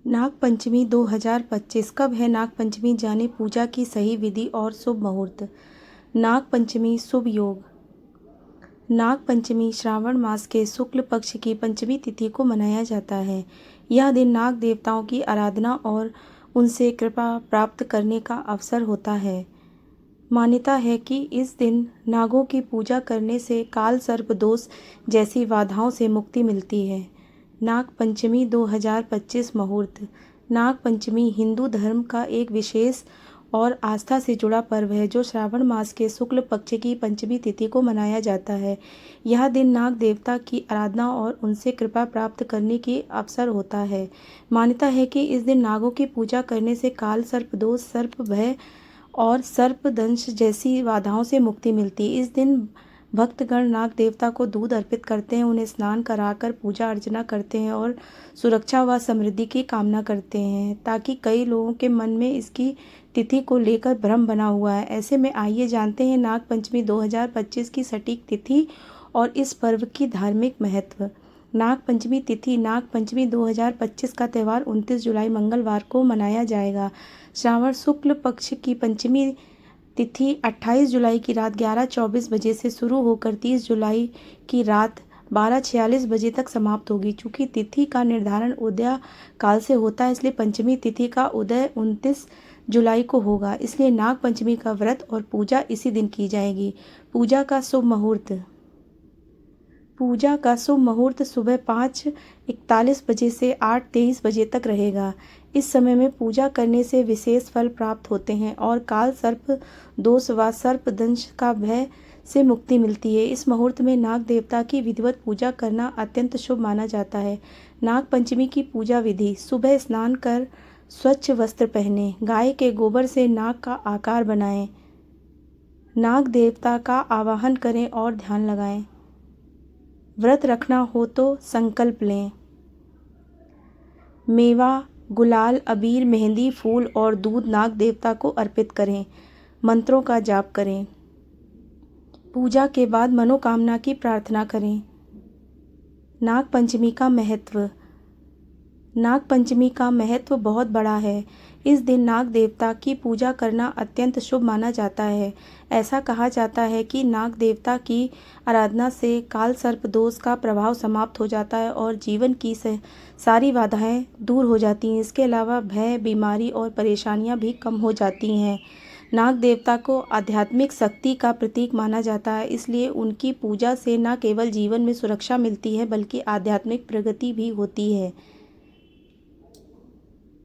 नाग पंचमी 2025 कब है? नाग पंचमी जाने पूजा की सही विधि और शुभ मुहूर्त। नाग पंचमी शुभ योग। नाग पंचमी श्रावण मास के शुक्ल पक्ष की पंचमी तिथि को मनाया जाता है। यह दिन नाग देवताओं की आराधना और उनसे कृपा प्राप्त करने का अवसर होता है। मान्यता है कि इस दिन नागों की पूजा करने से काल सर्प दोष जैसी बाधाओं से मुक्ति मिलती है। नाग पंचमी 2025 मुहूर्त। नाग पंचमी हिंदू धर्म का एक विशेष और आस्था से जुड़ा पर्व है जो श्रावण मास के शुक्ल पक्ष की पंचमी तिथि को मनाया जाता है। यह दिन नाग देवता की आराधना और उनसे कृपा प्राप्त करने की अवसर होता है। मान्यता है कि इस दिन नागों की पूजा करने से काल सर्प दोष, सर्प भय और सर्प दंश जैसी बाधाओं से मुक्ति मिलती है। इस दिन भक्तगण नाग देवता को दूध अर्पित करते हैं, उन्हें स्नान कराकर पूजा अर्चना करते हैं और सुरक्षा व समृद्धि की कामना करते हैं, ताकि कई लोगों के मन में इसकी तिथि को लेकर भ्रम बना हुआ है। ऐसे में आइए जानते हैं नाग पंचमी 2025 की सटीक तिथि और इस पर्व की धार्मिक महत्व। नाग पंचमी तिथि। नाग पंचमी 2025 का त्यौहार 29 जुलाई मंगलवार को मनाया जाएगा। श्रावण शुक्ल पक्ष की पंचमी तिथि 28 जुलाई की रात 11:24 बजे से शुरू होकर 30 जुलाई की रात 12:46 बजे तक समाप्त होगी। चूँकि तिथि का निर्धारण उदय काल से होता है, इसलिए पंचमी तिथि का उदय 29 जुलाई को होगा। इसलिए नाग पंचमी का व्रत और पूजा इसी दिन की जाएगी। पूजा का शुभ मुहूर्त। पूजा का शुभ मुहूर्त सुबह 5:41 बजे से 8:23 बजे तक रहेगा। इस समय में पूजा करने से विशेष फल प्राप्त होते हैं और काल सर्प दोष व सर्प दंश का भय से मुक्ति मिलती है। इस मुहूर्त में नाग देवता की विधिवत पूजा करना अत्यंत शुभ माना जाता है। नाग पंचमी की पूजा विधि। सुबह स्नान कर स्वच्छ वस्त्र पहने, गाय के गोबर से नाग का आकार बनाएं, नाग देवता का आवाहन करें और ध्यान लगाएं। व्रत रखना हो तो संकल्प लें। मेवा, गुलाल, अबीर, मेहंदी, फूल और दूध नाग देवता को अर्पित करें। मंत्रों का जाप करें। पूजा के बाद मनोकामना की प्रार्थना करें। नाग पंचमी का महत्व। नाग पंचमी का महत्व बहुत बड़ा है। इस दिन नाग देवता की पूजा करना अत्यंत शुभ माना जाता है। ऐसा कहा जाता है कि नाग देवता की आराधना से काल सर्प दोष का प्रभाव समाप्त हो जाता है और जीवन की सारी बाधाएं दूर हो जाती हैं। इसके अलावा भय, बीमारी और परेशानियां भी कम हो जाती हैं। नाग देवता को आध्यात्मिक शक्ति का प्रतीक माना जाता है, इसलिए उनकी पूजा से न केवल जीवन में सुरक्षा मिलती है बल्कि आध्यात्मिक प्रगति भी होती है।